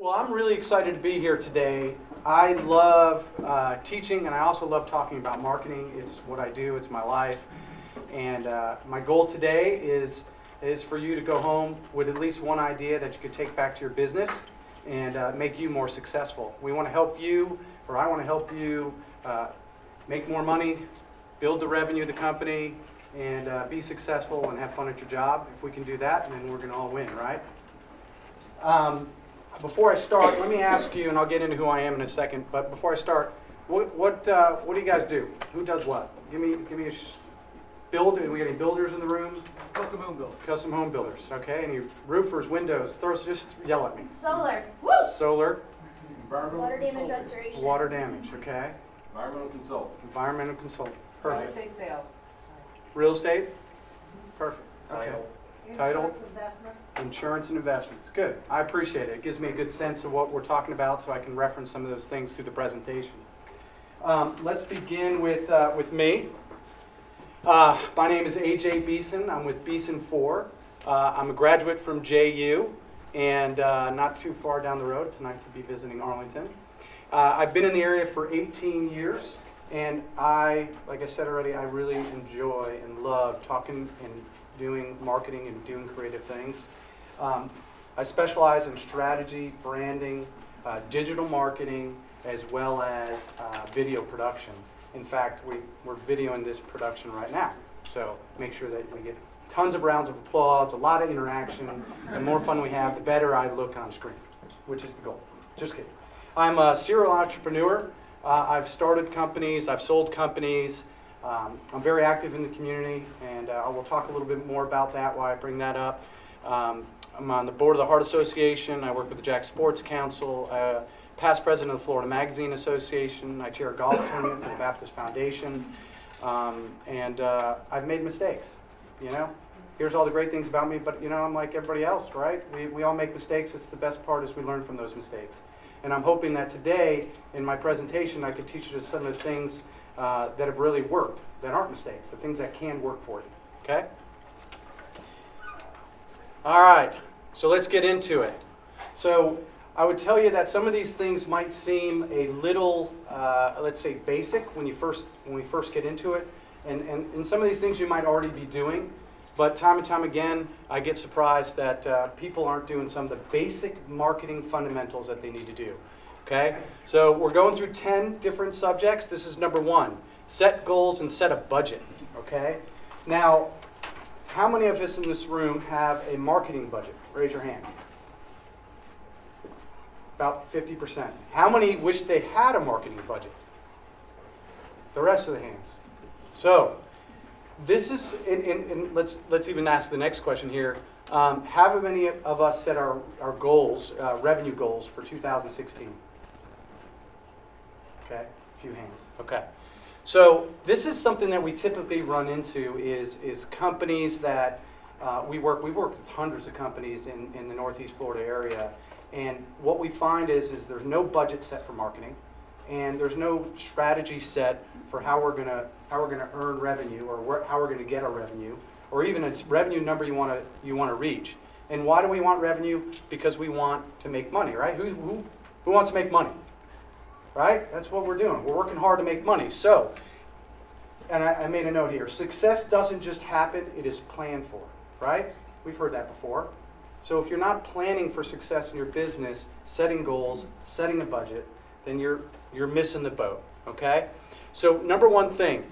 Well, I'm really excited to be here today. I love teaching, and I also love talking about marketing. It's what I do. It's my life. And my goal today is for you to go home with at least one idea that you could take back to your business and make you more successful. We want to help you, or I want to help you make more money, build the revenue of the company, and be successful and have fun at your job. If we can do that, then we're going to all win, right? Before I start, let me ask you, and I'll get into who I am in a second, but before I start, what do you guys do? Who does what? Give me a build. We got any builders in the room? Custom home builders. Custom home builders, okay? Any roofers, windows? Just yell at me. Solar. Woo! Solar. Water damage restoration. Water damage, okay? Environmental consultant. Environmental consultant. Real Perfect. estate sales. Real estate? Perfect. Okay. Title. Insurance investments. Insurance and investments. Good. I appreciate it. It gives me a good sense of what we're talking about so I can reference some of those things through the presentation. Let's begin with me. My name is AJ Beeson. I'm with Beeson 4. I'm a graduate from JU and not too far down the road. It's nice to be visiting Arlington. I've been in the area for 18 years, and like I said already, I really enjoy and love talking and doing marketing and doing creative things. I specialize in strategy, branding, digital marketing, as well as video production. In fact, we're videoing this production right now. So make sure that we get tons of rounds of applause, a lot of interaction. The more fun we have, the better I look on screen, which is the goal. Just kidding. I'm a serial entrepreneur. I've started companies, I've sold companies. I'm very active in the community, and I will talk a little bit more about that, why I bring that up. I'm on the board of the Heart Association. I work with the Jack Sports Council, past president of the Florida Magazine Association. I chair a golf tournament for the Baptist Foundation, and I've made mistakes, you know. Here's all the great things about me, but you know, I'm like everybody else, right? We all make mistakes. It's the best part is we learn from those mistakes. And I'm hoping that today, in my presentation, I could teach you some of the things that have really worked, that aren't mistakes, the things that can work for you, okay? All right, so let's get into it. So I would tell you that some of these things might seem a little, let's say, basic when we first get into it, and some of these things you might already be doing, but time and time again, I get surprised that people aren't doing some of the basic marketing fundamentals that they need to do. Okay, so we're going through 10 different subjects. This is number 1, set goals and set a budget. Okay, now, how many of us in this room have a marketing budget? Raise your hand. About 50%. How many wish they had a marketing budget? The rest of the hands. So, this is, and let's even ask the next question here. How many of us set our goals, revenue goals for 2016? Okay, a few hands. Okay. So this is something that we typically run into is companies that we work with hundreds of companies in the Northeast Florida area, and what we find is there's no budget set for marketing, and there's no strategy set for how we're gonna earn revenue, or how we're gonna get our revenue, or even a revenue number you wanna reach. And why do we want revenue? Because we want to make money, right? Who wants to make money? Right? That's what we're doing. We're working hard to make money. So, and I made a note here, success doesn't just happen, it is planned for, right? We've heard that before. So if you're not planning for success in your business, setting goals, setting a budget, then you're missing the boat, okay? So number 1 thing,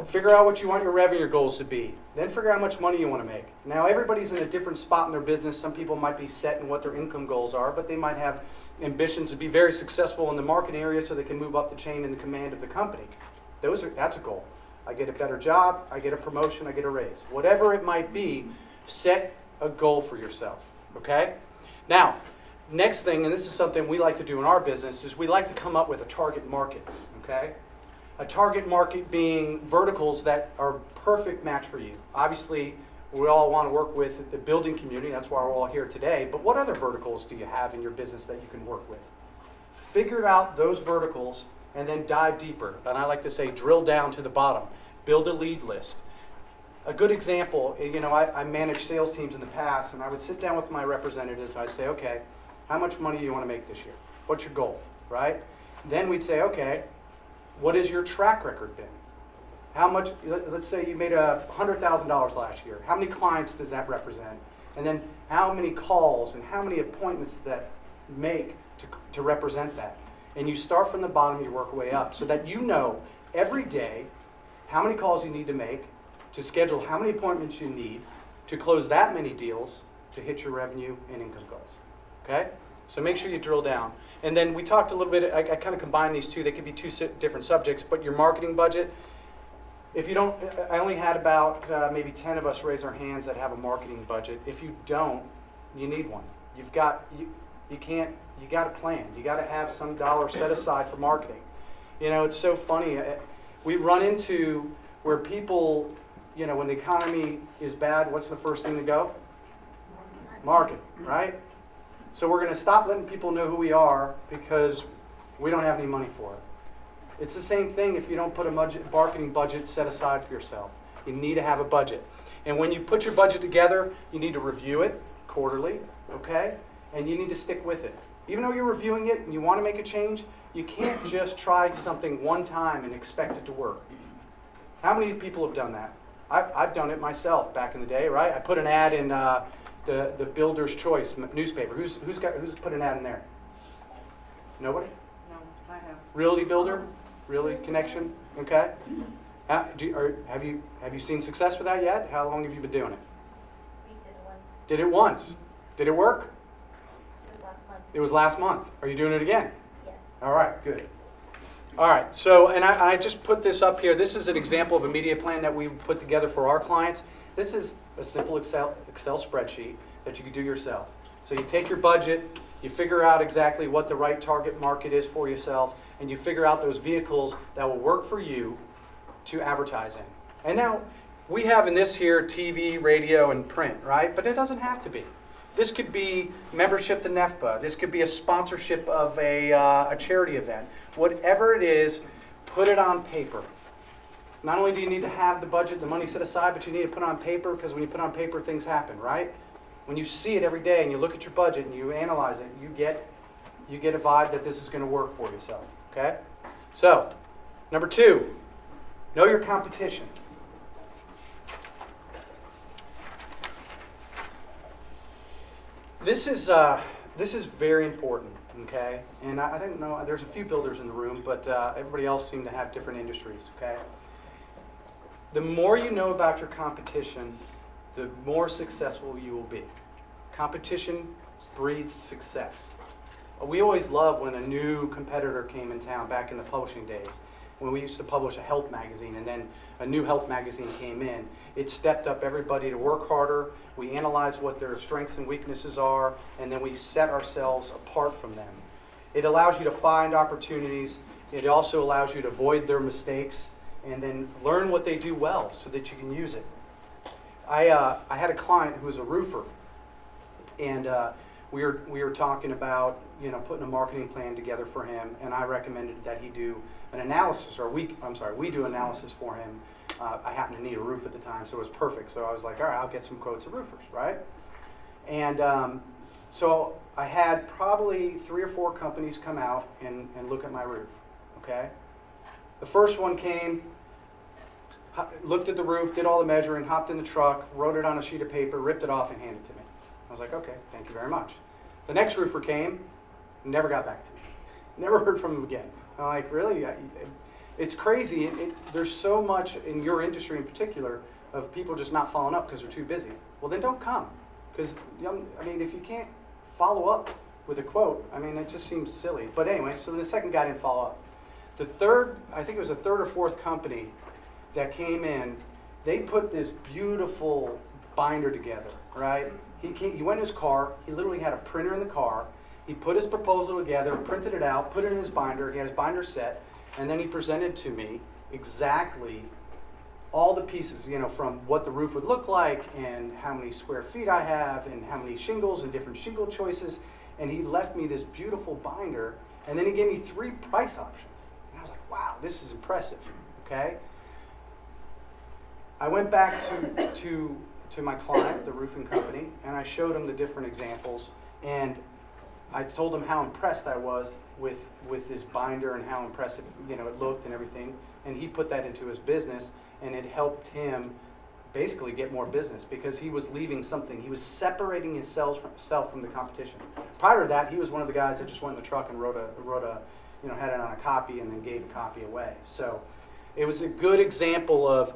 figure out what you want your revenue goals to be. Then figure out how much money you want to make. Now everybody's in a different spot in their business. Some people might be set in what their income goals are, but they might have ambitions to be very successful in the marketing area so they can move up the chain in the command of the company. That's a goal. I get a better job, I get a promotion, I get a raise. Whatever it might be, set a goal for yourself, okay? Now, next thing, and this is something we like to do in our business, is we like to come up with a target market, okay? A target market being verticals that are perfect match for you. Obviously, we all want to work with the building community. That's why we're all here today. But what other verticals do you have in your business that you can work with? Figure out those verticals and then dive deeper. And I like to say drill down to the bottom. Build a lead list. A good example, you know, I managed sales teams in the past, and I would sit down with my representatives and I'd say, okay, How much money do you want to make this year? What's your goal, right? Then we'd say, okay, what has your track record been? How much, let's say you made $100,000 last year. How many clients does that represent? And then how many calls and how many appointments does that make to represent that? And you start from the bottom, you work your way up so that you know every day how many calls you need to make, to schedule how many appointments you need, to close that many deals, to hit your revenue and income goals. Okay? So make sure you drill down. And then we talked a little bit, I kind of combined these two. They could be two different subjects, but your marketing budget, if you don't, I only had about maybe 10 of us raise our hands that have a marketing budget. If you don't, you need one. You got to plan. You got to have some dollar set aside for marketing. You know, it's so funny. We run into where people, you know, when the economy is bad, what's the first thing to go? Market, right? So we're going to stop letting people know who we are because we don't have any money for it. It's the same thing if you don't put a marketing budget set aside for yourself. You need to have a budget. And when you put your budget together, you need to review it quarterly, okay? And you need to stick with it. Even though you're reviewing it and you want to make a change, you can't just try something one time and expect it to work. How many people have done that? I've done it myself back in the day, right? I put an ad in the Builder's Choice newspaper. Who's put an ad in there? Nobody? No, I have. Realty Builder? Realty Connection? Okay. Have you seen success with that yet? How long have you been doing it? We did it once. Did it once. Did it work? It was last month. It was last month. Are you doing it again? Yes. All right, good. All right, so, and I just put this up here. This is an example of a media plan that we put together for our clients. This is a simple Excel spreadsheet that you can do yourself. So you take your budget, you figure out exactly what the right target market is for yourself, and you figure out those vehicles that will work for you to advertise in. And now, we have in this here TV, radio, and print, right? But it doesn't have to be. This could be membership to NEFBA. This could be a sponsorship of a charity event. Whatever it is, put it on paper. Not only do you need to have the budget, the money set aside, but you need to put it on paper because when you put it on paper, things happen, right? When you see it every day and you look at your budget and you analyze it, you get a vibe that this is going to work for yourself, okay? So, number 2, know your competition. This is very important, okay? And I didn't know, there's a few builders in the room, but everybody else seemed to have different industries, okay? The more you know about your competition, the more successful you will be. Competition breeds success. We always loved when a new competitor came in town back in the publishing days, when we used to publish a health magazine and then a new health magazine came in. It stepped up everybody to work harder. We analyzed what their strengths and weaknesses are, and then we set ourselves apart from them. It allows you to find opportunities. It also allows you to avoid their mistakes and then learn what they do well so that you can use it. I had a client who was a roofer, and we were talking about putting a marketing plan together for him, and I recommended that he do an analysis, we do analysis for him. I happened to need a roof at the time, so it was perfect. So I was like, all right, I'll get some quotes of roofers, right? And so I had probably 3 or 4 companies come out and look at my roof, okay? The first one came, looked at the roof, did all the measuring, hopped in the truck, wrote it on a sheet of paper, ripped it off, and handed it to me. I was like, okay, thank you very much. The next roofer came, never got back to me. Never heard from him again. I'm like, really? It's crazy. There's so much in your industry in particular of people just not following up because they're too busy. Well, then don't come. Because, if you can't follow up with a quote, it just seems silly. But anyway, so the second guy didn't follow up. The third, I think it was the 3rd or 4th company that came in, they put this beautiful binder together, right? He went in his car. He literally had a printer in the car. He put his proposal together, printed it out, put it in his binder. He had his binder set, and then he presented to me exactly all the pieces, from what the roof would look like and how many square feet I have and how many shingles and different shingle choices. And he left me this beautiful binder, and then he gave me 3 price options. And I was like, wow, this is impressive, okay? I went back to my client, the roofing company, and I showed him the different examples. And I told him how impressed I was with his binder and how impressive it looked and everything, and he put that into his business, and it helped him basically get more business because he was leaving something. He was separating himself from the competition. Prior to that, he was one of the guys that just went in the truck and wrote a had it on a copy and then gave a copy away. So it was a good example of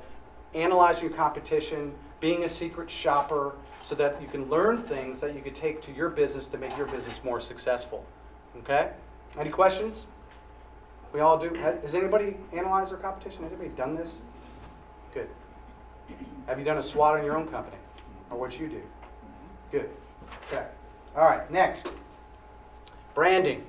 analyzing your competition, being a secret shopper, so that you can learn things that you could take to your business to make your business more successful. Okay? Any questions? We all do. Has anybody analyzed their competition? Has anybody done this? Good. Have you done a SWOT in your own company? Or what you do? Good. Okay. All right, next. Branding.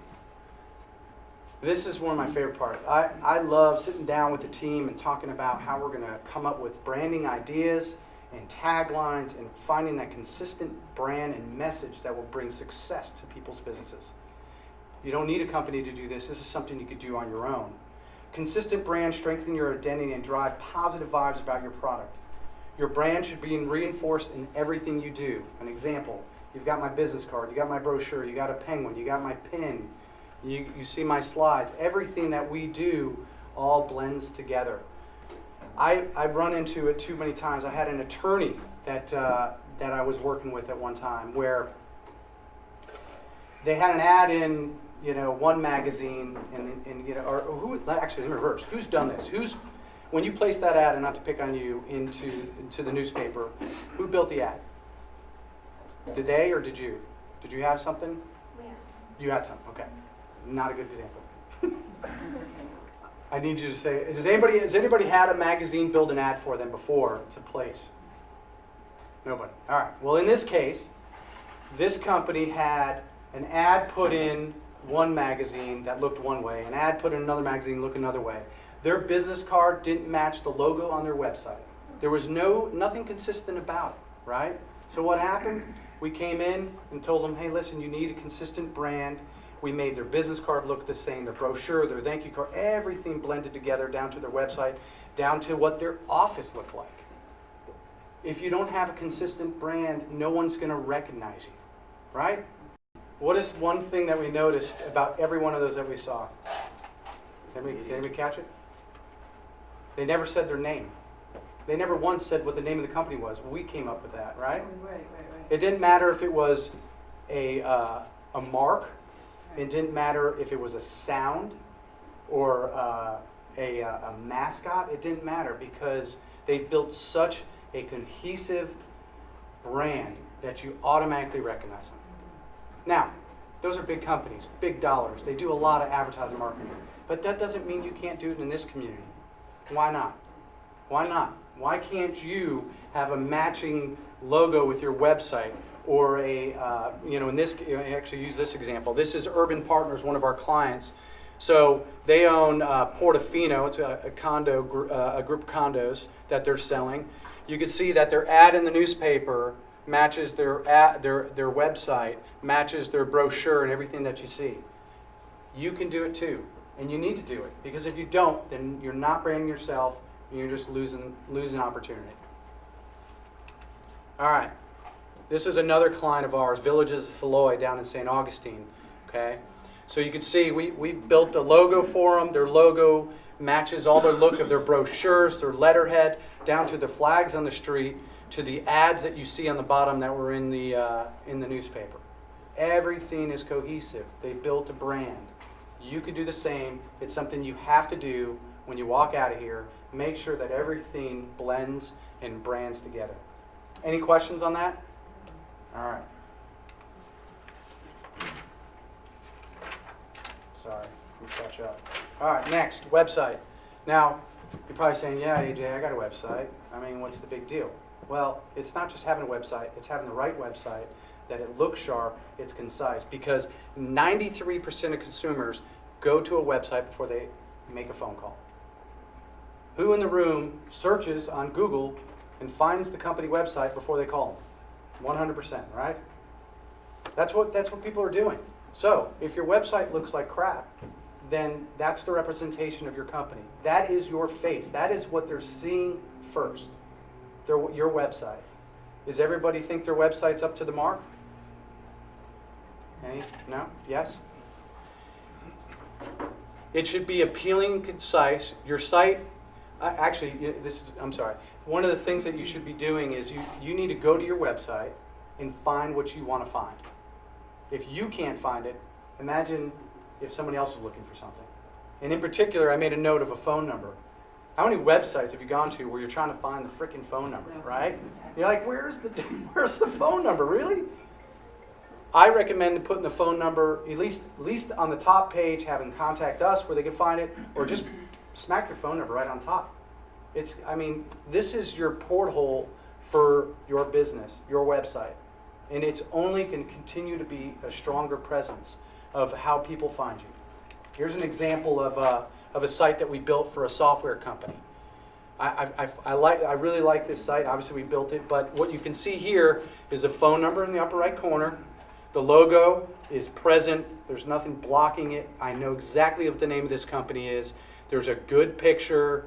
This is one of my favorite parts. I love sitting down with the team and talking about how we're going to come up with branding ideas and taglines and finding that consistent brand and message that will bring success to people's businesses. You don't need a company to do this. This is something you could do on your own. Consistent brand strengthen your identity and drive positive vibes about your product. Your brand should be reinforced in everything you do. An example, you've got my business card, you got my brochure, you got a penguin, you got my pin, you see my slides. Everything that we do all blends together. I've run into it too many times. I had an attorney that I was working with at one time where they had an ad in one magazine actually in reverse. Who's done this? When you place that ad, and not to pick on you, into the newspaper, who built the ad? Did they or did you? Did you have something? Yeah. You had something. Okay. Not a good example. I need you to say, has anybody had a magazine build an ad for them before to place? Nobody. All right. Well, in this case, this company had an ad put in one magazine that looked one way, an ad put in another magazine looked another way. Their business card didn't match the logo on their website. There was nothing consistent about it, right? So what happened? We came in and told them, hey, listen, you need a consistent brand. We made their business card look the same, their brochure, their thank you card, everything blended together down to their website, down to what their office looked like. If you don't have a consistent brand, no one's going to recognize you, right? What is one thing that we noticed about every one of those that we saw? Did anybody catch it? They never said their name. They never once said what the name of the company was. We came up with that, right? Right. It didn't matter if it was a mark. It didn't matter if it was a sound or a mascot. It didn't matter because they built such a cohesive brand that you automatically recognize them. Now, those are big companies, big dollars. They do a lot of advertising marketing. But that doesn't mean you can't do it in this community. Why not? Why not? Why can't you have a matching logo with your website or in this, I actually use this example. This is Urban Partners, one of our clients. So they own Portofino. It's a group of condos that they're selling. You can see that their ad in the newspaper matches their website, matches their brochure and everything that you see. You can do it too, and you need to do it because if you don't, then you're not branding yourself, and you're just losing opportunity. All right, this is another client of ours, Villages Saloy down in St. Augustine. Okay, so you can see we built a logo for them. Their logo matches all their look of their brochures, their letterhead, down to the flags on the street, to the ads that you see on the bottom that were in the newspaper. Everything is cohesive. They built a brand. You could do the same. It's something you have to do when you walk out of here. Make sure that everything blends and brands together. Any questions on that? All right. Sorry, we'll catch up. All right, next, website. Now, you're probably saying, yeah, AJ, I got a website. I mean, what's the big deal? Well, it's not just having a website, it's having the right website, that it looks sharp, it's concise, because 93% of consumers go to a website before they make a phone call. Who in the room searches on Google and finds the company website before they call them? 100%, right? That's what people are doing. So, if your website looks like crap, then that's the representation of your company. That is your face. That is what they're seeing first. Your website. Does everybody think their website's up to the mark? Any? No? Yes? It should be appealing and concise. Your site, I'm sorry. One of the things that you should be doing is you need to go to your website and find what you want to find. If you can't find it, imagine if somebody else is looking for something. And in particular, I made a note of a phone number. How many websites have you gone to where you're trying to find the freaking phone number, right? You're like, where's the phone number, really? I recommend putting the phone number, at least on the top page, having contact us where they can find it, or just smack your phone number right on top. This is your porthole for your business, your website. And it's only going to continue to be a stronger presence of how people find you. Here's an example of a site that we built for a software company. I really like this site. Obviously, we built it, but what you can see here is a phone number in the upper right corner. The logo is present. There's nothing blocking it. I know exactly what the name of this company is. There's a good picture.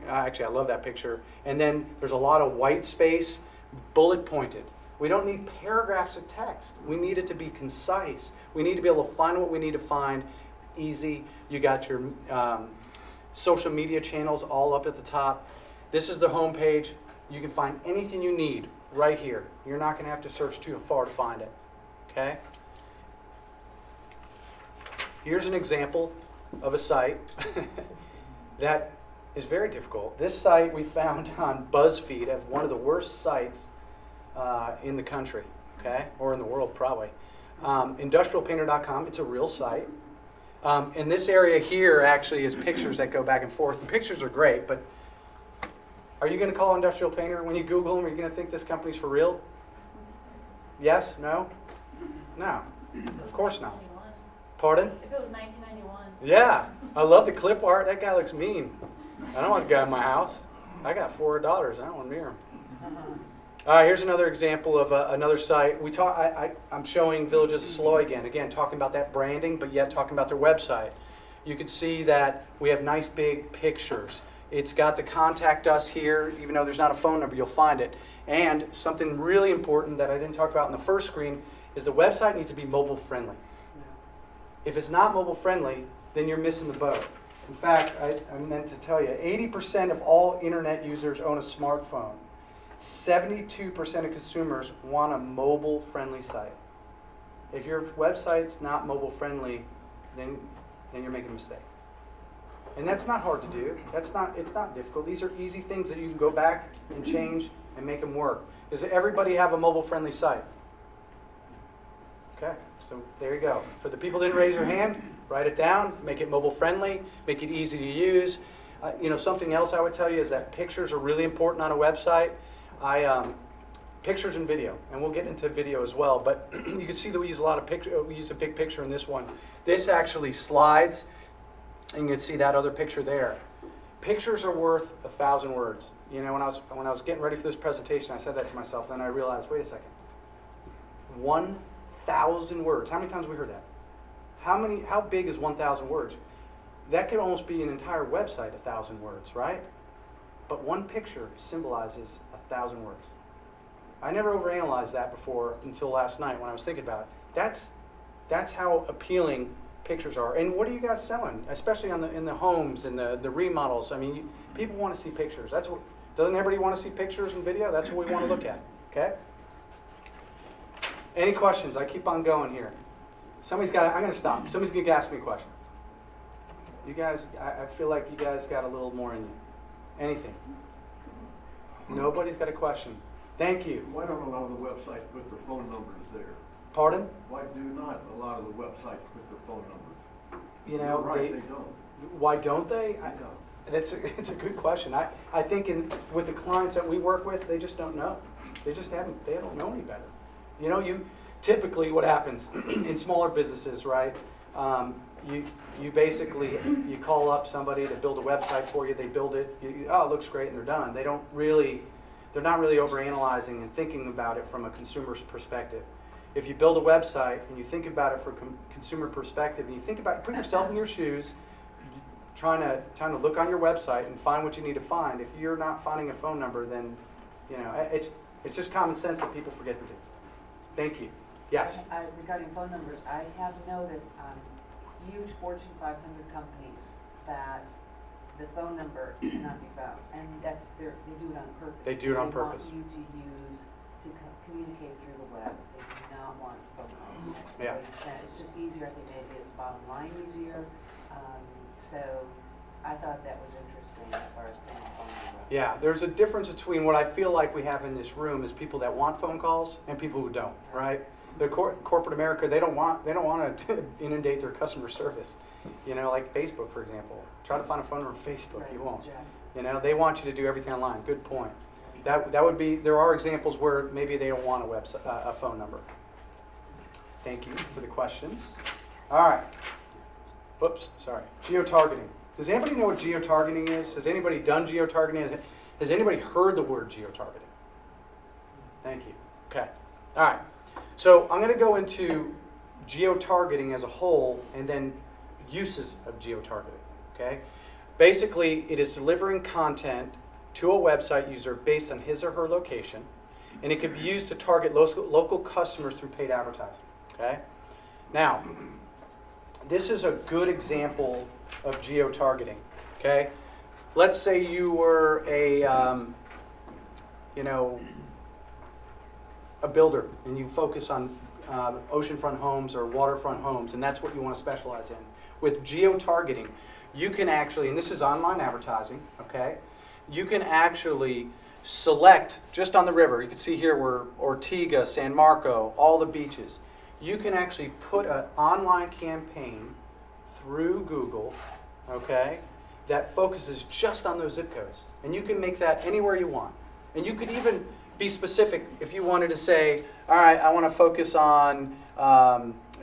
Actually, I love that picture. And then there's a lot of white space, bullet pointed. We don't need paragraphs of text. We need it to be concise. We need to be able to find what we need to find. Easy. You got your social media channels all up at the top. This is the home page. You can find anything you need right here. You're not going to have to search too far to find it. Okay? Here's an example of a site that is very difficult. This site we found on BuzzFeed as one of the worst sites in the country, okay? Or in the world, probably. Industrialpainter.com, it's a real site. And this area here actually is pictures that go back and forth. And pictures are great, but are you going to call Industrial Painter when you Google them? Are you going to think this company's for real? Yes? No? No. Of course not. Pardon? If it was 1991. Yeah. I love the clip art. That guy looks mean. I don't want a guy in my house. I got 4 daughters. I don't want to mirror him. All right, here's another example of another site. I'm showing Villages of Sloy again, talking about that branding, but yet talking about their website. You can see that we have nice big pictures. It's got the contact us here, even though there's not a phone number, you'll find it. And something really important that I didn't talk about in the first screen is the website needs to be mobile friendly. If it's not mobile friendly, then you're missing the boat. In fact, I meant to tell you, 80% of all internet users own a smartphone. 72% of consumers want a mobile-friendly site. If your website's not mobile-friendly, then you're making a mistake. And that's not hard to do. It's not difficult. These are easy things that you can go back and change and make them work. Does everybody have a mobile-friendly site? Okay, so there you go. For the people that didn't raise their hand, write it down, make it mobile-friendly, make it easy to use. Something else I would tell you is that pictures are really important on a website. Pictures and video, and we'll get into video as well, but you can see that we use a lot of picture. We use a big picture in this one. This actually slides, and you can see that other picture there. Pictures are worth 1,000 words. When I was getting ready for this presentation, I said that to myself, then I realized, wait a second. 1,000 words. How many times have we heard that? How big is 1,000 words? That could almost be an entire website, 1,000 words, right? But one picture symbolizes 1,000 words. I never overanalyzed that before until last night when I was thinking about it. That's how appealing pictures are. And what are you guys selling? Especially in the homes and the remodels. People want to see pictures. Doesn't everybody want to see pictures and video? That's what we want to look at. Okay? Any questions? I keep on going here. I'm going to stop. Somebody's going to ask me a question. You guys, I feel like you guys got a little more in you. Anything? Nobody's got a question. Thank you. Why don't a lot of the websites put their phone numbers there? Pardon? Why do not a lot of the websites put their phone numbers? They don't. Why don't they? I don't. It's a good question. I think with the clients that we work with, they just don't know. They don't know any better. Typically what happens in smaller businesses, right? You basically call up somebody to build a website for you. They build it. It looks great, and they're done. They're not really overanalyzing and thinking about it from a consumer's perspective. If you build a website and you think about it from a consumer perspective, and you think about put yourself in your shoes, trying to look on your website and find what you need to find. If you're not finding a phone number, then it's just common sense that people forget to do. Thank you. Yes. Regarding phone numbers, I have noticed on huge Fortune 500 companies that the phone number cannot be found, and they do it on purpose. They do it on because purpose. They want you to use, to communicate through the web. They do not want phone calls. Yeah. It's just easier, I think maybe it's bottom line easier, so I thought that was interesting as far as putting a phone number. Yeah, there's a difference between what I feel like we have in this room is people that want phone calls and people who don't, right? The corporate America, they don't want to inundate their customer service. You know, like Facebook, for example. Try to find a phone number on Facebook, Right, you won't. exactly. You know, they want you to do everything online. Good point. That would be. There are examples where maybe they don't want a website, a phone number. Thank you for the questions. All right. Oops, sorry. Geo-targeting. Does anybody know what geo-targeting is? Has anybody done geo-targeting? Has anybody heard the word geo-targeting? Thank you. Okay. All right. So I'm going to go into geo-targeting as a whole and then uses of geo-targeting. Okay. Basically, it is delivering content to a website user based on his or her location, and it can be used to target local customers through paid advertising. Okay. Now, this is a good example of geo-targeting. Okay. Let's say you were a builder and you focus on oceanfront homes or waterfront homes, and that's what you want to specialize in. With geo-targeting, you can actually, and this is online advertising, okay? You can actually select just on the river. You can see here where Ortiga, San Marco, all the beaches. You can actually put an online campaign through Google, okay, that focuses just on those zip codes. And you can make that anywhere you want. And you could even be specific if you wanted to say, all right, I want to focus on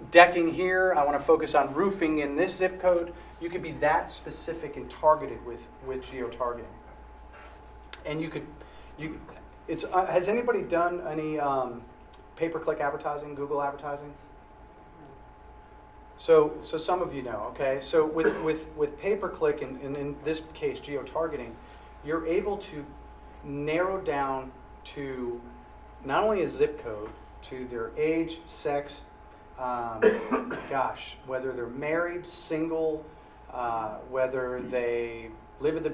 decking here, I want to focus on roofing in this zip code. You could be that specific and targeted with geo-targeting. And has anybody done any pay-per-click advertising, Google advertising? So some of you know, okay? So with pay-per-click, and in this case, geo-targeting, you're able to narrow down to not only a zip code, to their age, sex, whether they're married, single, whether they live in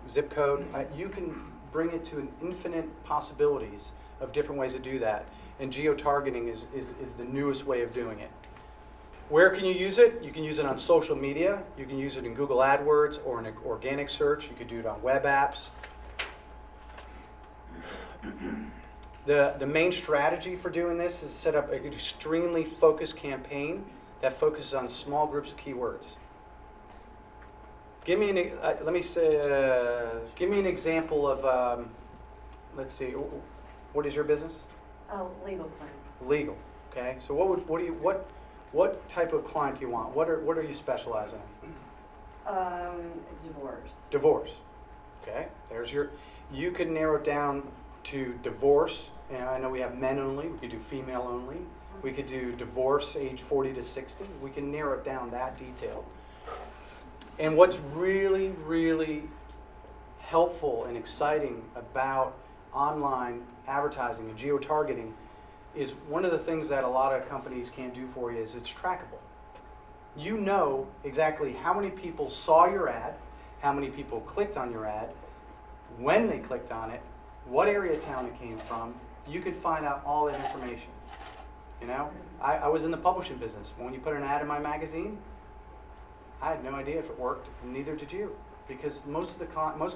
zip code. You can bring it to an infinite possibilities of different ways to do that. And geo-targeting is the newest way of doing it. Where can you use it? You can use it on social media. You can use it in Google AdWords or in an organic search. You could do it on web apps. The main strategy for doing this is set up an extremely focused campaign that focuses on small groups of keywords. Give me an example of, let's see, what is your business? Oh, legal claim. Legal. Okay. So what type of client do you want? What are you specializing in? Divorce. Divorce. Okay. You can narrow it down to divorce. And I know we have men only. We could do female only. We could do divorce age 40 to 60. We can narrow it down that detailed. And what's really, really helpful and exciting about online advertising and geo-targeting is one of the things that a lot of companies can't do for you is it's trackable. You know exactly how many people saw your ad, how many people clicked on your ad, when they clicked on it, what area of town it came from. You could find out all that information. You know, I was in the publishing business. When you put an ad in my magazine, I had no idea if it worked, and neither did you, because most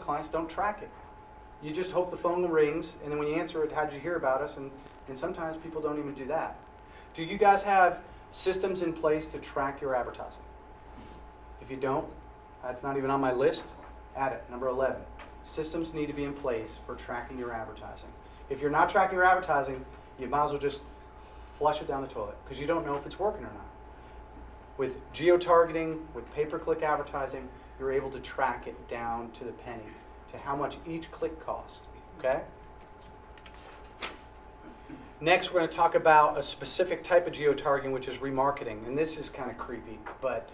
clients don't track it. You just hope the phone rings, and then when you answer it, how did you hear about us? And sometimes people don't even do that. Do you guys have systems in place to track your advertising? If you don't, that's not even on my list. Add it, number 11. Systems need to be in place for tracking your advertising. If you're not tracking your advertising, you might as well just flush it down the toilet because you don't know if it's working or not. With geo-targeting, with pay-per-click advertising, you're able to track it down to the penny, to how much each click costs, okay? Next, we're going to talk about a specific type of geo-targeting, which is remarketing. And this is kind of creepy, but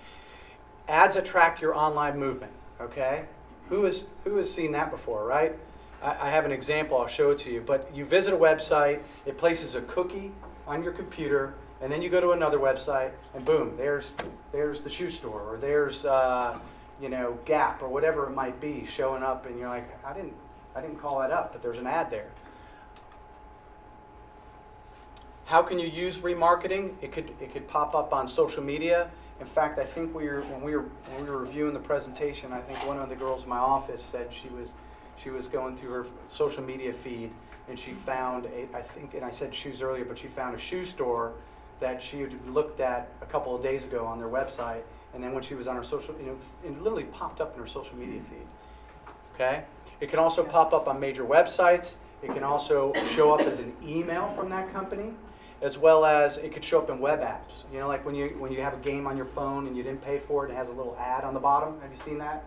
ads that track your online movement, okay? Who has seen that before, right? I have an example, I'll show it to you. But you visit a website, it places a cookie on your computer, And then you go to another website, and boom, there's the shoe store, or there's Gap, or whatever it might be, showing up, and you're like, I didn't call that up, but there's an ad there. How can you use remarketing? It could pop up on social media. In fact, I think when we were reviewing the presentation, I think one of the girls in my office said she was going through her social media feed, and she found and I said shoes earlier, but she found a shoe store that she had looked at a couple of days ago on their website, and then when she was on her social, it literally popped up in her social media feed. Okay? It can also pop up on major websites. It can also show up as an email from that company, as well as it could show up in web apps. Like when you have a game on your phone and you didn't pay for it, and it has a little ad on the bottom. Have you seen that?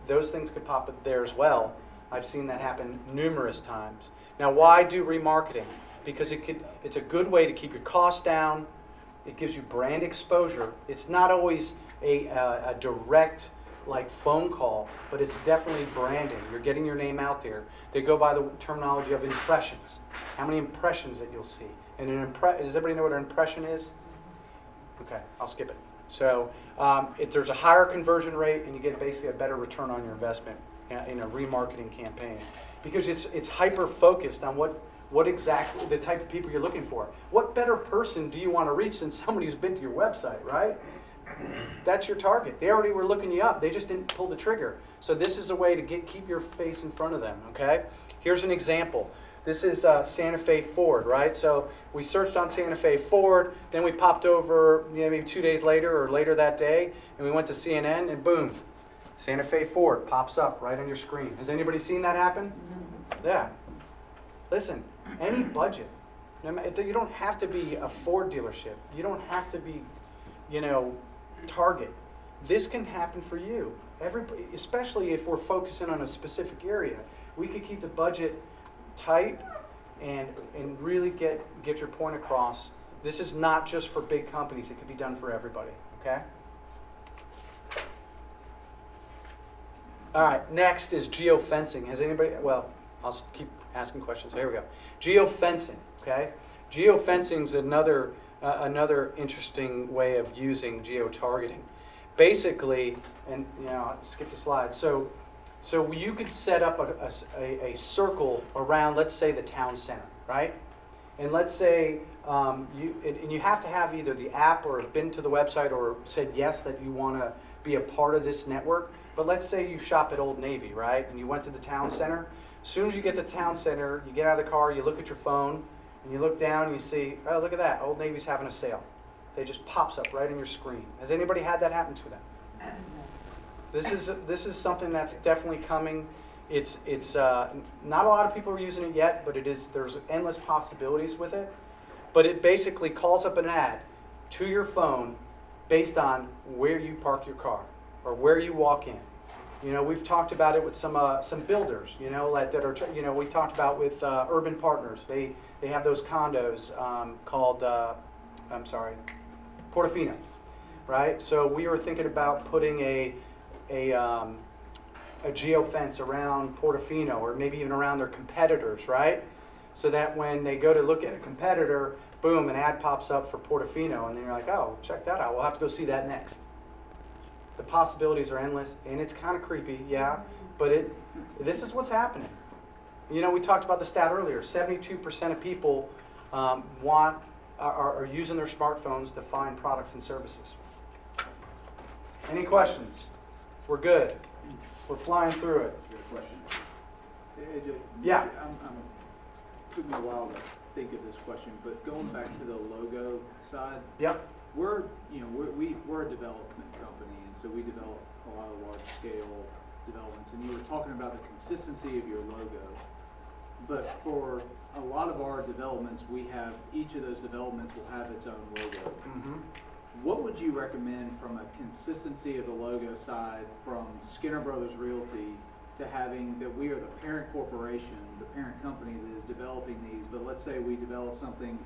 Those things could pop up there as well. I've seen that happen numerous times. Now, why do remarketing? Because it's a good way to keep your costs down. It gives you brand exposure. It's not always a direct phone call, but it's definitely branding. You're getting your name out there. They go by the terminology of impressions. How many impressions that you'll see? And does everybody know what an impression is? Okay, I'll skip it. So there's a higher conversion rate, and you get basically a better return on your investment in a remarketing campaign, because it's hyper focused on what exactly the type of people you're looking for. What better person do you want to reach than somebody who's been to your website, right? That's your target. They already were looking you up. They just didn't pull the trigger. So this is a way to keep your face in front of them, okay? Here's an example. This is Santa Fe Ford, right? So we searched on Santa Fe Ford, then we popped over maybe 2 days later or later that day, and we went to CNN, and boom, Santa Fe Ford pops up right on your screen. Has anybody seen that happen? Yeah. Listen, any budget. You don't have to be a Ford dealership. You don't have to be, Target. This can happen for you. Everybody, especially if we're focusing on a specific area. We could keep the budget tight and really get your point across. This is not just for big companies. It could be done for everybody, okay? All right, next is geo-fencing. Has anybody, well, I'll keep asking questions. Here we go. Geo-fencing, okay? Geo-fencing is another interesting way of using geo-targeting. Basically, and I'll skip the slide. So you could set up a circle around, let's say, the town center, right? And let's say you have to have either the app or been to the website or said yes that you want to be a part of this network. But let's say you shop at Old Navy, right? And you went to the town center. As soon as you get to the town center, you get out of the car, you look at your phone, and you look down and you see, oh, look at that, Old Navy's having a sale. It just pops up right on your screen. Has anybody had that happen to them? This is something that's definitely coming. It's not a lot of people are using it yet, but there's endless possibilities with it. But it basically calls up an ad to your phone based on where you park your car or where you walk in. We've talked about it with some builders. That are we talked about with Urban Partners. They have those condos called Portofino, right? So we were thinking about putting a geo-fence around Portofino, or maybe even around their competitors, right? So that when they go to look at a competitor, boom, an ad pops up for Portofino, and then you're like, oh, check that out. We'll have to go see that next. The possibilities are endless, and it's kind of creepy, yeah, but this is what's happening. We talked about the stat earlier. 72% of people are using their smartphones to find products and services. Any questions? We're good. We're flying through it. Good question. Hey, AJ. Yeah. Took me a while to think of this question, but going back to the logo side, Yep. we're a development company, and so we develop a lot of large scale developments. And you were talking about the consistency of your logo, but for a lot of our developments, each of those developments will have its own logo. Mm-hmm. What would you recommend from a consistency of the logo side, from Skinner Brothers Realty to having that we are the parent corporation, the parent company that is developing these, but let's say we develop something,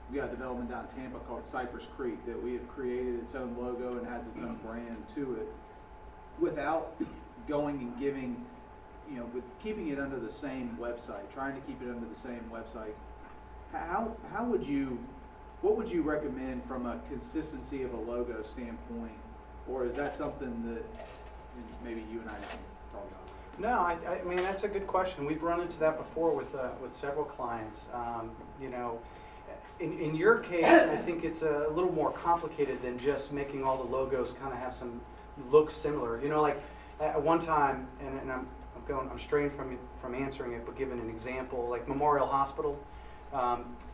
we got a development down in Tampa called Cypress Creek that we have created its own logo and has its own brand to it, without going and giving, with keeping it under the same website, trying to keep it under the same website. How would you what would you recommend from a consistency of a logo standpoint? Or is that something that maybe you and I can talk about? No, I mean, that's a good question. We've run into that before with several clients. You know, in your case, I think it's a little more complicated than just making all the logos kind of have some look similar. You know, like at one time, and I'm straying from answering it, but giving an example, like Memorial Hospital,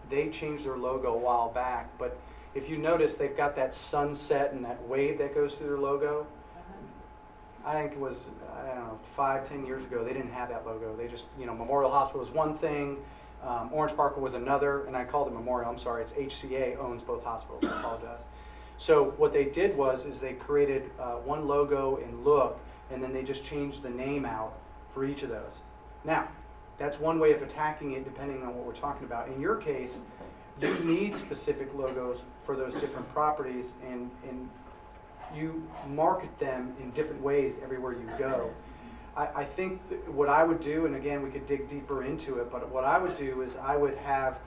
they changed their logo a while back, but if you notice, they've got that sunset and that wave that goes through their logo. I think it was, I don't know, 5-10 years ago, they didn't have that logo. They just, you know, Memorial Hospital was one thing, Orange Parker was another, and I called it Memorial, I'm sorry, it's HCA, owns both hospitals, I apologize. So what they did is they created one logo and look, and then they just changed the name out for each of those. Now, that's one way of attacking it depending on what we're talking about. In your case, you need specific logos for those different properties, and you market them in different ways everywhere you go. I think what I would do, and again, we could dig deeper into it, but what I would do is I would have,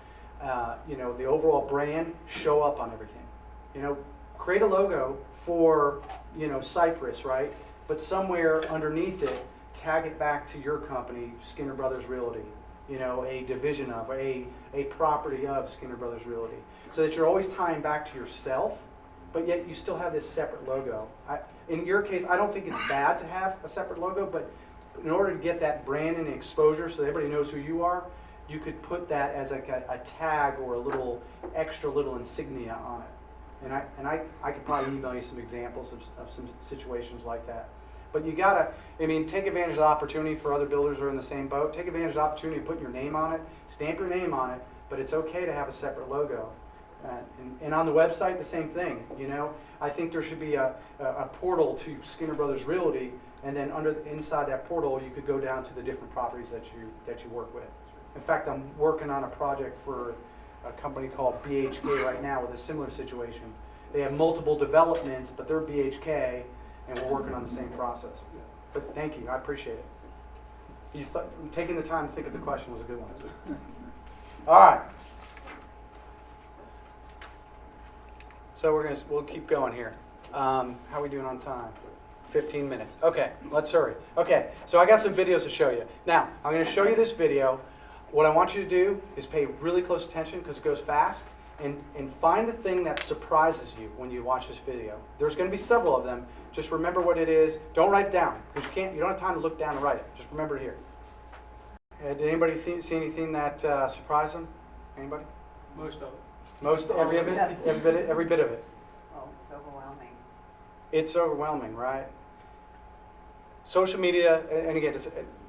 you know, the overall brand show up on everything. You know, create a logo for, you know, Cypress, right? But somewhere underneath it, tag it back to your company, Skinner Brothers Realty. You know, a division of, a property of Skinner Brothers Realty. So that you're always tying back to yourself, but yet you still have this separate logo. In your case, I don't think it's bad to have a separate logo, but in order to get that brand and exposure so that everybody knows who you are, you could put that as like a tag or a little extra little insignia on it. And I could probably email you some examples of some situations like that. But you gotta, I mean, take advantage of the opportunity for other builders who are in the same boat. Take advantage of the opportunity to put your name on it, stamp your name on it, but it's okay to have a separate logo. And on the website, the same thing. You know, I think there should be a portal to Skinner Brothers Realty, and then inside that portal, you could go down to the different properties that you work with. In fact, I'm working on a project for a company called BHK right now with a similar situation. They have multiple developments, but they're BHK, and we're working on the same process. But thank you, I appreciate it. Taking the time to think of the question was a good one. All right. So we'll keep going here. How are we doing on time? 15 minutes. Okay, let's hurry. Okay, so I got some videos to show you. Now, I'm going to show you this video. What I want you to do is pay really close attention because it goes fast, and find the thing that surprises you when you watch this video. There's going to be several of them. Just remember what it is. Don't write it down because you don't have time to look down and write it. Just remember it here. Did anybody see anything that surprised them? Anybody? Most of it. Most, every of it? Yes. Every bit of it. Oh, it's overwhelming. It's overwhelming, right? Social media, and again,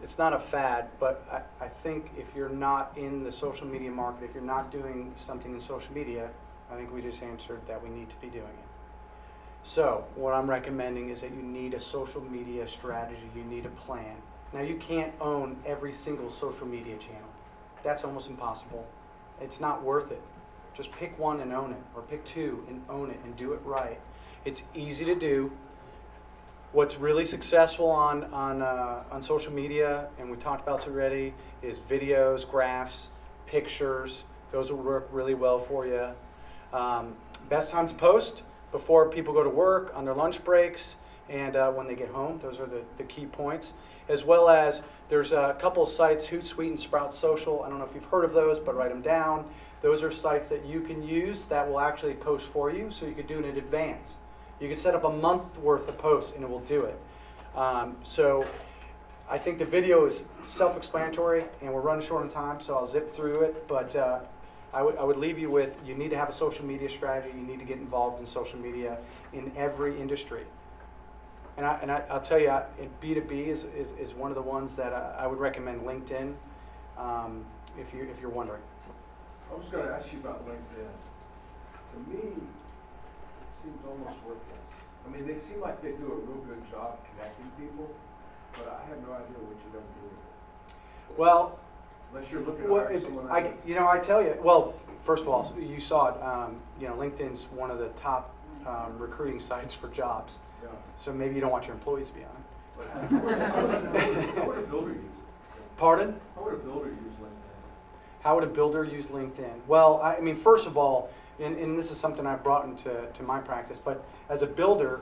it's not a fad, but I think if you're not in the social media market, if you're not doing something in social media, I think we just answered that we need to be doing it. So what I'm recommending is that you need a social media strategy, you need a plan. Now you can't own every single social media channel. That's almost impossible. It's not worth it. Just pick one and own it, or pick two and own it and do it right. It's easy to do. What's really successful on social media, and we talked about this already, is videos, graphs, pictures. Those will work really well for you. Best time to post: before people go to work, on their lunch breaks, and when they get home. Those are the key points. As well as there's a couple of sites, Hootsuite and Sprout Social. I don't know if you've heard of those, but write them down. Those are sites that you can use that will actually post for you, so you could do it in advance. You could set up a month worth of posts and it will do it. So I think the video is self-explanatory, and we're running short on time, so I'll zip through it. But I would leave you with, you need to have a social media strategy. You need to get involved in social media in every industry. And I'll tell you, B2B is one of the ones that I would recommend LinkedIn if you're wondering. I was going to ask you about LinkedIn. To me, it seems almost worthless. I mean, they seem like they do a real good job connecting people, but I have no idea what you're going to do with it. Well, Unless you're looking to hire someone else. I tell you, well, first of all, you saw it. LinkedIn's one of the top recruiting sites for jobs. Yeah. So maybe you don't want your employees to be on it. But how would a builder use it? Pardon? How would a builder use LinkedIn? How would a builder use LinkedIn? Well, I mean, first of all, and this is something I've brought into my practice, but as a builder,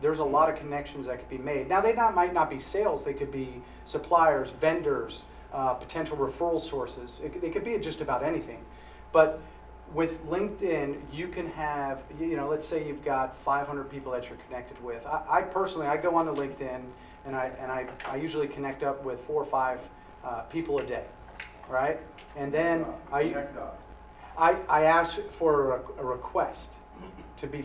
there's a lot of connections that could be made. Now, might not be sales. They could be suppliers, vendors, potential referral sources. They could be just about anything. But with LinkedIn, you can have, let's say you've got 500 people that you're connected with. I personally, I go onto LinkedIn, and I usually connect up with 4 or 5 people a day, right? And then Connect up. I ask for a request to be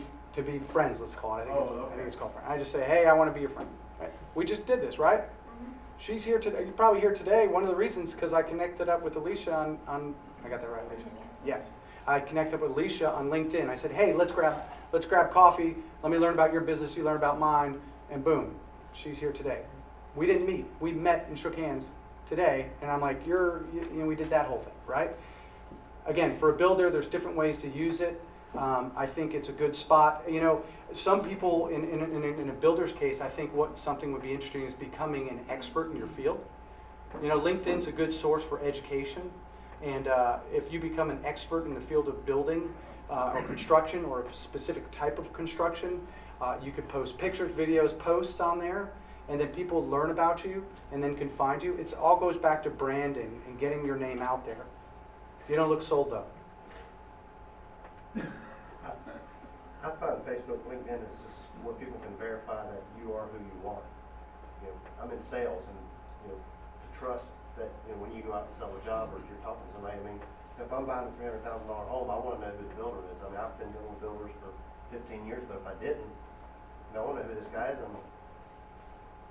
friends, let's call it. I think it's called friend. I just say, hey, I want to be your friend. Right? We just did this, right? Mhm. She's here today. You're probably here today. One of the reasons because I connected up with Alicia on I got that right, Alicia? Yes. I connected up with Alicia on LinkedIn. I said, hey, let's grab coffee. Let me learn about your business. You learn about mine. And boom, she's here today. We didn't meet. We met and shook hands today. And I'm like, we did that whole thing, right? Again, for a builder, there's different ways to use it. I think it's a good spot. Some people in a builder's case, I think something would be interesting is becoming an expert in your field. LinkedIn's a good source for education. And if you become an expert in the field of building or construction or a specific type of construction, you could post pictures, videos, posts on there, and then people learn about you and then can find you. It all goes back to branding and getting your name out there. You don't look sold though. I find Facebook, LinkedIn is just where people can verify that you are who you are. I'm in sales, and to trust that when you go out and sell a job or if you're talking to somebody, if I'm buying a $300,000 home, I want to know who the builder is. I've been dealing with builders for 15 years, but if I didn't, I want to know who this guy is. I'm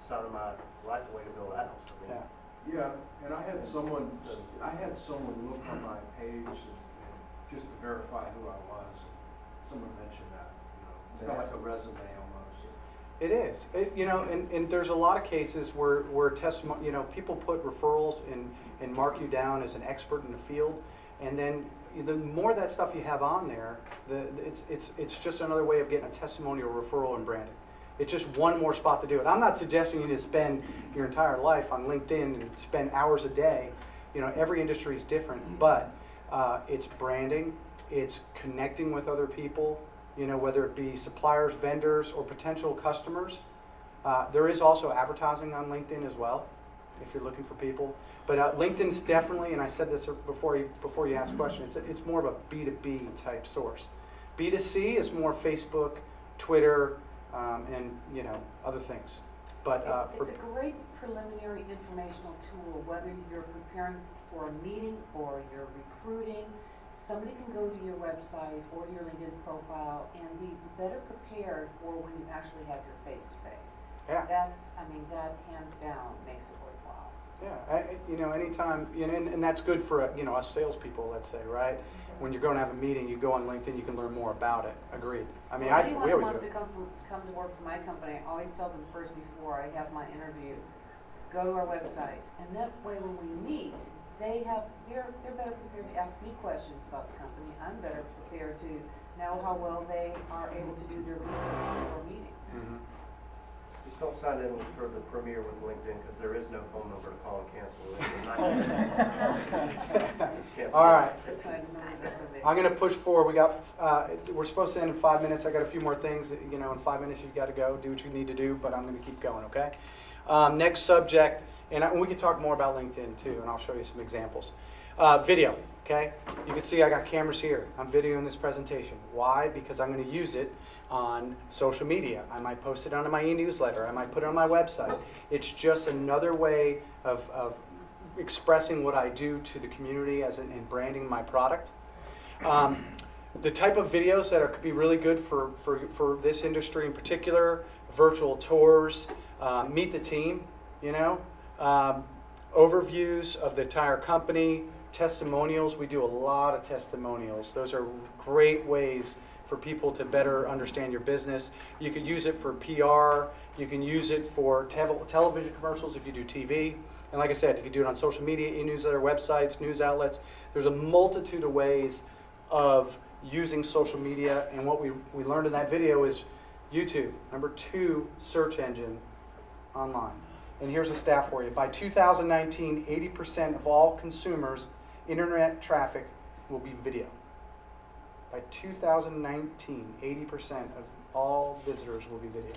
signing my life away to build a house. Yeah. Yeah, and I had someone look on my page and just to verify who I was. Someone mentioned that, it's kind of like a resume almost. It is. And there's a lot of cases where testimony, people put referrals and mark you down as an expert in the field, and then the more that stuff you have on there, it's just another way of getting a testimonial, referral, and branding. It's just one more spot to do it. I'm not suggesting you to spend your entire life on LinkedIn and spend hours a day. Every industry is different, but it's branding, it's connecting with other people, whether it be suppliers, vendors, or potential customers. There is also advertising on LinkedIn as well, if you're looking for people. But LinkedIn's definitely, and I said this before you asked a question, it's more of a B2B type source. B2C is more Facebook, Twitter, and other things. But It's a great preliminary informational tool, whether you're preparing for a meeting or you're recruiting. Somebody can go to your website or your LinkedIn profile and be better prepared for when you actually have your face-to-face. yeah. That hands down makes it worthwhile. Yeah, anytime, and that's good for us salespeople, let's say, right? When you're going to have a meeting, you go on LinkedIn, you can learn more about it. Agreed. Anyone we who always wants do. to come to work for my company, I always tell them first before I have my interview, go to our website, and that way when we meet, they're better prepared to ask me questions about the company. I'm better prepared to know how well they are able to do their research before a meeting. Mhm. Just don't sign in for the premiere with LinkedIn because there is no phone number to call and cancel. All right. That's why the numbers are so big. I'm going to push forward. We're supposed to end in 5 minutes. I got a few more things. In 5 minutes you've got to go do what you need to do, but I'm going to keep going. Okay. Next subject, and we can talk more about LinkedIn too, and I'll show you some examples. Video. Okay. You can see I got cameras here. I'm videoing this presentation. Why? Because I'm going to use it on social media. I might post it onto my e-newsletter. I might put it on my website. It's just another way of expressing what I do to the community in branding my product. The type of videos that could be really good for this industry in particular, virtual tours, meet the team, overviews of the entire company, testimonials. We do a lot of testimonials. Those are great ways for people to better understand your business. You could use it for PR. You can use it for television commercials if you do TV. And like I said, you can do it on social media, e-newsletter, websites, news outlets. There's a multitude of ways of using social media. And what we learned in that video is YouTube, number 2 search engine online. And here's a stat for you. By 2019, 80% of all consumers' internet traffic will be video. By 2019, 80% of all visitors will be video.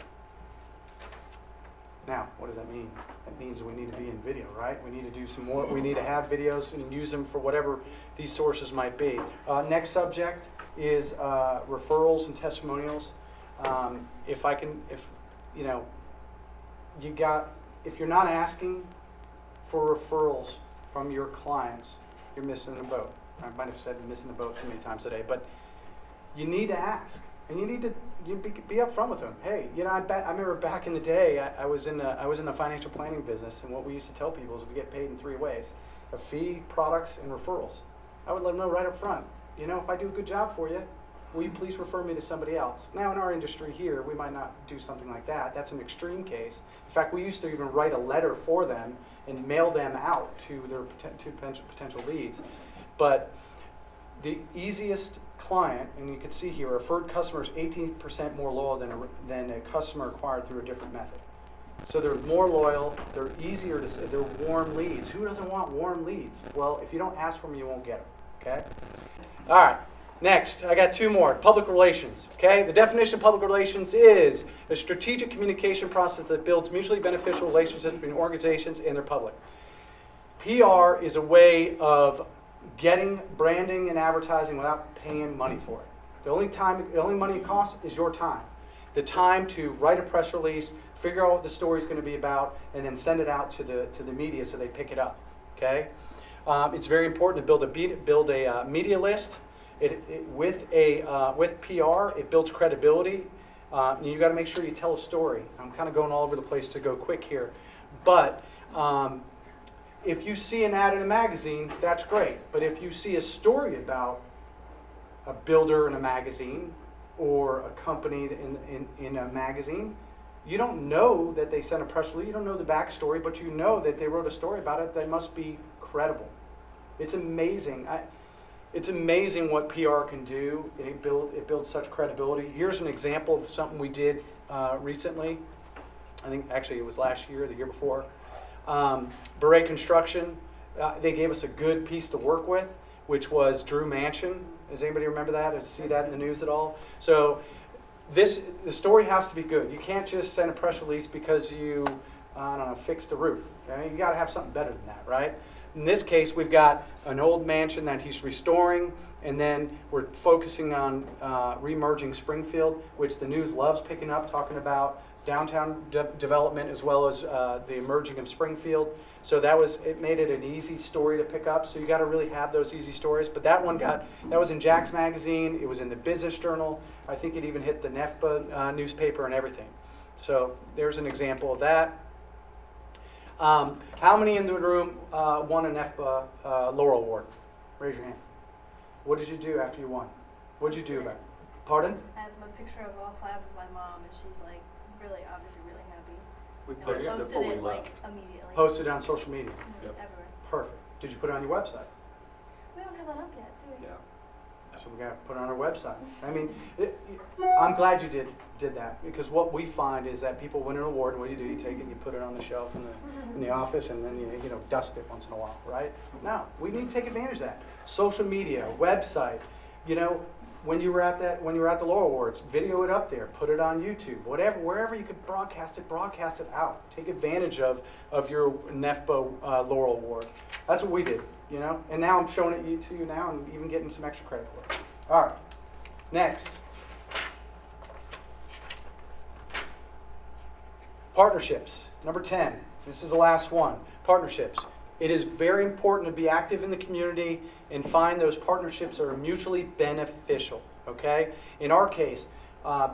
Now, what does that mean? That means we need to be in video, right? We need to do some more. We need to have videos and use them for whatever these sources might be. Next subject is referrals and testimonials. If you're not asking for referrals from your clients, you're missing the boat. I might have said missing the boat too many times today, but you need to ask, and you need to be upfront with them. Hey, I remember back in the day, I was in the financial planning business, and what we used to tell people is we get paid in 3 ways: a fee, products, and referrals. I would let them know right up front. If I do a good job for you, will you please refer me to somebody else? Now, in our industry here, we might not do something like that. That's an extreme case. In fact, we used to even write a letter for them and mail them out to their potential leads. But the easiest client, and you can see here, a referred customer is 18% more loyal than a customer acquired through a different method. So they're more loyal, they're easier to say, they're warm leads. Who doesn't want warm leads? Well, if you don't ask for them, you won't get them, okay? All right, next, I got 2 more. Public relations, okay? The definition of public relations is a strategic communication process that builds mutually beneficial relationships between organizations and their public. PR is a way of getting branding and advertising without paying money for it. The only money it costs is your time. The time to write a press release, figure out what the story's going to be about, and then send it out to the media so they pick it up. Okay, it's very important to build a media list. With PR, it builds credibility. And you got to make sure you tell a story. I'm kind of going all over the place to go quick here, but. If you see an ad in a magazine, that's great. But if you see a story about a builder in a magazine or a company in a magazine, you don't know that they sent a press release, you don't know the backstory, but you know that they wrote a story about it that must be credible. It's amazing. It's amazing what PR can do. It builds such credibility. Here's an example of something we did recently. I think actually it was last year, the year before. Beret Construction, they gave us a good piece to work with, which was Drew Mansion. Does anybody remember that or see that in the news at all? So the story has to be good. You can't just send a press release because you, fixed the roof. Okay? You got to have something better than that, right? In this case, we've got an old mansion that he's restoring, and then we're focusing on remerging Springfield, which the news loves picking up, talking about downtown development as well as the emerging of Springfield. So it made it an easy story to pick up. So you got to really have those easy stories. But that was in Jack's Magazine. It was in the Business Journal. I think it even hit the NEFBA newspaper and everything. So there's an example of that. How many in the room won a NEFBA Laurel Award? Raise your hand. What did you do after you won? What did you do about it? Pardon? I have a picture of all 5 with my mom, and she's like obviously really happy. We And posted posted before we it left. immediately. Posted on social media. Yep. Everywhere. Perfect. Did you put it on your website? We don't have that up yet, do we? Yeah. So we got to put it on our website. I mean, I'm glad you did that, because what we find is that people win an award, and what do? You take it, you put it on the shelf in the office, and then you dust it once in a while, right? No, we need to take advantage of that. Social media, website, when you were at the Laurel Awards, video it up there, put it on YouTube, wherever you could broadcast it out. Take advantage of your NEFBA Laurel Award. That's what we did, and now I'm showing it to you now and even getting some extra credit for it. All right, next. Partnerships, number 10. This is the last one, partnerships. It is very important to be active in the community and find those partnerships that are mutually beneficial, okay? In our case,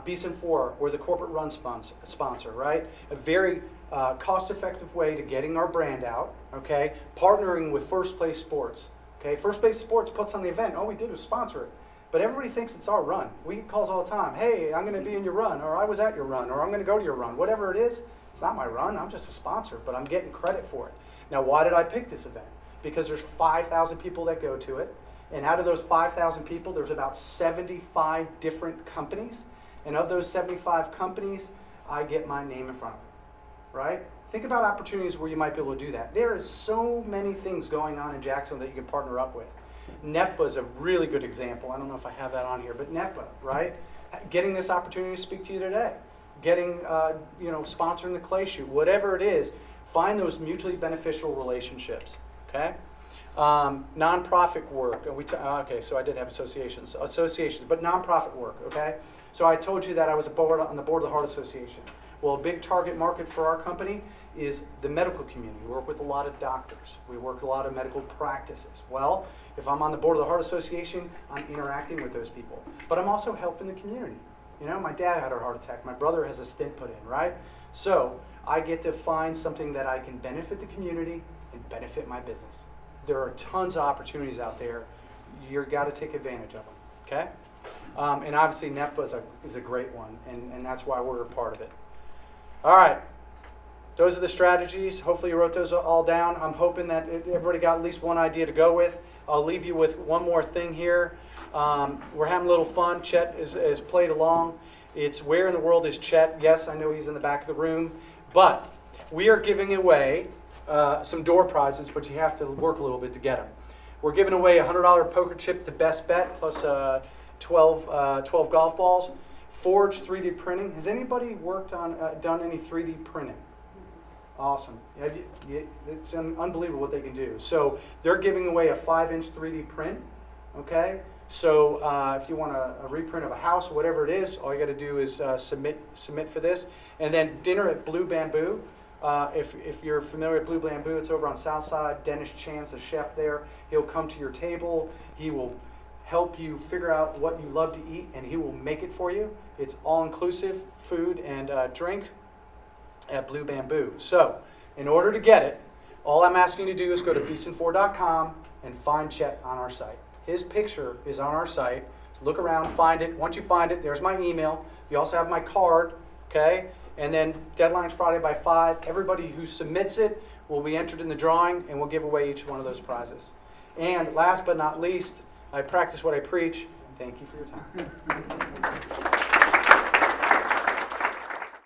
Beeson 4, we're the corporate run sponsor, right? A very cost-effective way to getting our brand out, okay? Partnering with First Place Sports, okay? First Place Sports puts on the event. All we did was sponsor it. But everybody thinks it's our run. We get calls all the time. Hey, I'm going to be in your run, or I was at your run, or I'm going to go to your run. Whatever it is, it's not my run. I'm just a sponsor, but I'm getting credit for it. Now, why did I pick this event? Because there's 5,000 people that go to it. And out of those 5,000 people, there's about 75 different companies. And of those 75 companies, I get my name in front of them, right? Think about opportunities where you might be able to do that. There is so many things going on in Jacksonville that you can partner up with. NEFBA is a really good example. I don't know if I have that on here, but NEFBA, right? Getting this opportunity to speak to you today, getting, sponsoring the clay shoot, whatever it is, find those mutually beneficial relationships, okay? Nonprofit work, and so I did have associations, but nonprofit work, okay? So I told you that I was on the board of the Heart Association. Well, a big target market for our company is the medical community. We work with a lot of doctors. We work with a lot of medical practices. Well, if I'm on the board of the Heart Association, I'm interacting with those people. But I'm also helping the community. You know, my dad had a heart attack. My brother has a stent put in, right? So I get to find something that I can benefit the community and benefit my business. There are tons of opportunities out there. You've got to take advantage of them, okay? And obviously NEFBA is a great one, and that's why we're a part of it. All right. Those are the strategies. Hopefully you wrote those all down. I'm hoping that everybody got at least one idea to go with. I'll leave you with one more thing here. We're having a little fun. Chet is played along. It's where in the world is Chet? Yes, I know he's in the back of the room. But we are giving away some door prizes, but you have to work a little bit to get them. We're giving away a $100 poker chip to Best Bet plus 12 golf balls. Forge 3D printing. Has anybody worked on done any 3D printing? Awesome. It's unbelievable what they can do. So they're giving away a 5-inch 3D print. Okay. So if you want a reprint of a house or whatever it is, all you got to do is submit for this. And then dinner at Blue Bamboo. If you're familiar with Blue Bamboo, it's over on South Side. Dennis Chan's a chef there. He'll come to your table. He will help you figure out what you love to eat, and he will make it for you. It's all-inclusive food and drink at Blue Bamboo. So, in order to get it, all I'm asking you to do is go to beeson4.com and find Chet on our site. His picture is on our site. Look around, find it. Once you find it, there's my email. You also have my card, okay? And then deadline's Friday by 5. Everybody who submits it will be entered in the drawing, and we'll give away each one of those prizes. And last but not least, I practice what I preach. Thank you for your time.